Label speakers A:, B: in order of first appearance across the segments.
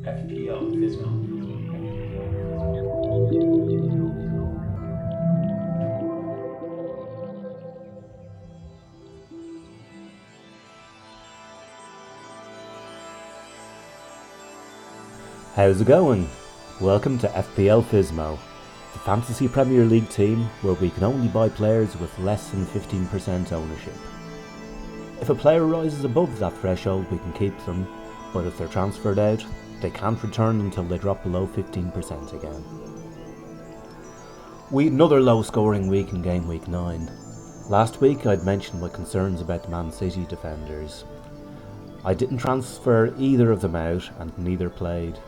A: FPL Fizmo.
B: How's it going? Welcome to FPL Fizmo, the Fantasy Premier League team where we can only buy players with less than 15% ownership. If a player rises above that threshold, we can keep them, but if they're transferred out, they can't return until they drop below 15% again. We had another low scoring week in game week 9. Last week I'd mentioned my concerns about the Man City defenders. I didn't transfer either of them out and neither played.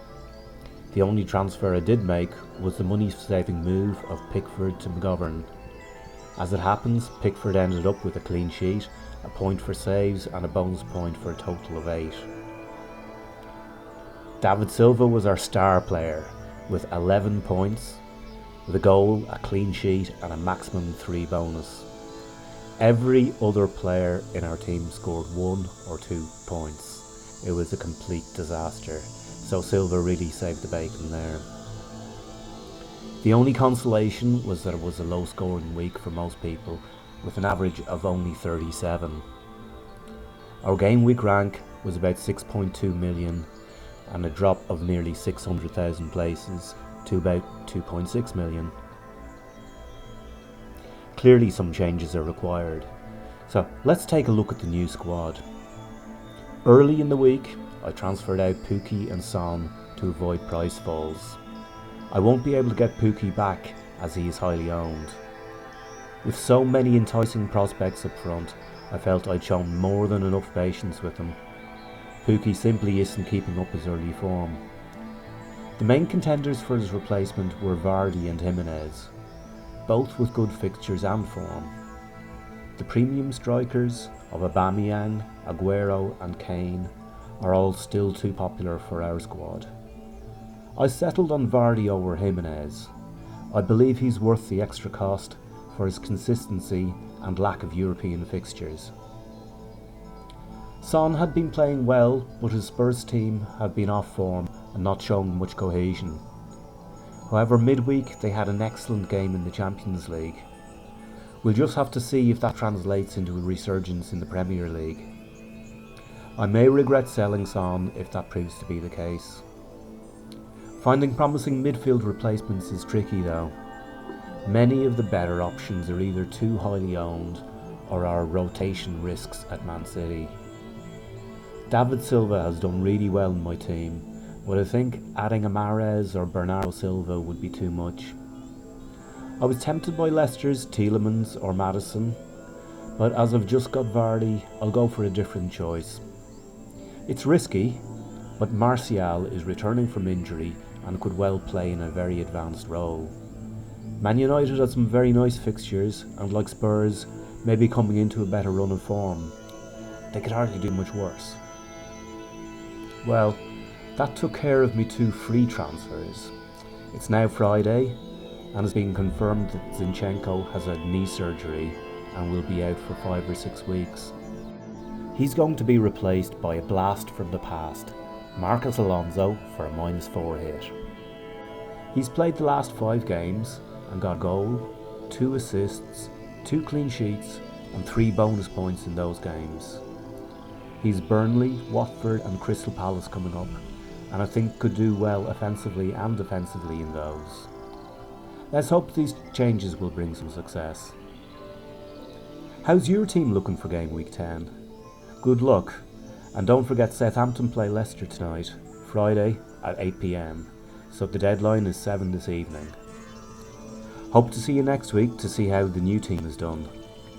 B: The only transfer I did make was the money-saving move of Pickford to McGovern. As it happens, Pickford ended up with a clean sheet, a point for saves and a bonus point for a total of 8. David Silva was our star player, with 11 points, with a goal, a clean sheet and a maximum 3 bonus. Every other player in our team scored 1 or 2 points. It was a complete disaster. So Silva really saved the bacon there. The only consolation was that it was a low scoring week for most people, with an average of only 37. Our game week rank was about 6.2 million and a drop of nearly 600,000 places to about 2.6 million. Clearly some changes are required. So let's take a look at the new squad. Early in the week, I transferred out Pukki and Son to avoid price falls. I won't be able to get Pukki back as he is highly owned. With so many enticing prospects up front, I felt I'd shown more than enough patience with him. Pukki simply isn't keeping up his early form. The main contenders for his replacement were Vardy and Jimenez, both with good fixtures and form. The premium strikers of Aubameyang, Aguero and Kane are all still too popular for our squad. I settled on Vardy over Jimenez. I believe he's worth the extra cost for his consistency and lack of European fixtures. Son had been playing well, but his Spurs team had been off form and not showing much cohesion. However, midweek they had an excellent game in the Champions League. We'll just have to see if that translates into a resurgence in the Premier League. I may regret selling Son if that proves to be the case. Finding promising midfield replacements is tricky though. Many of the better options are either too highly owned or are rotation risks at Man City. David Silva has done really well in my team, but I think adding a Mahrez or Bernardo Silva would be too much. I was tempted by Leicester's Tielemans or Maddison, but as I've just got Vardy, I'll go for a different choice. It's risky, but Martial is returning from injury and could well play in a very advanced role. Man United had some very nice fixtures and, like Spurs, may be coming into a better run of form. They could hardly do much worse. Well, that took care of me 2 free transfers. It's now Friday and it's been confirmed that Zinchenko has had knee surgery and will be out for 5 or 6 weeks. He's going to be replaced by a blast from the past, Marcos Alonso, for a -4 hit. He's played the last 5 games and got a goal, 2 assists, 2 clean sheets and 3 bonus points in those games. He's Burnley, Watford and Crystal Palace coming up, and I think could do well offensively and defensively in those. Let's hope these changes will bring some success. How's your team looking for game week 10? Good luck, and don't forget Southampton play Leicester tonight, Friday at 8 PM, so the deadline is 7 this evening. Hope to see you next week to see how the new team is done.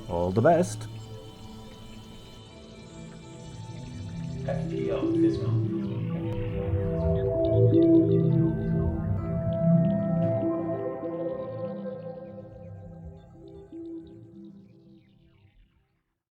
B: All the best!
A: FPL Fizmo.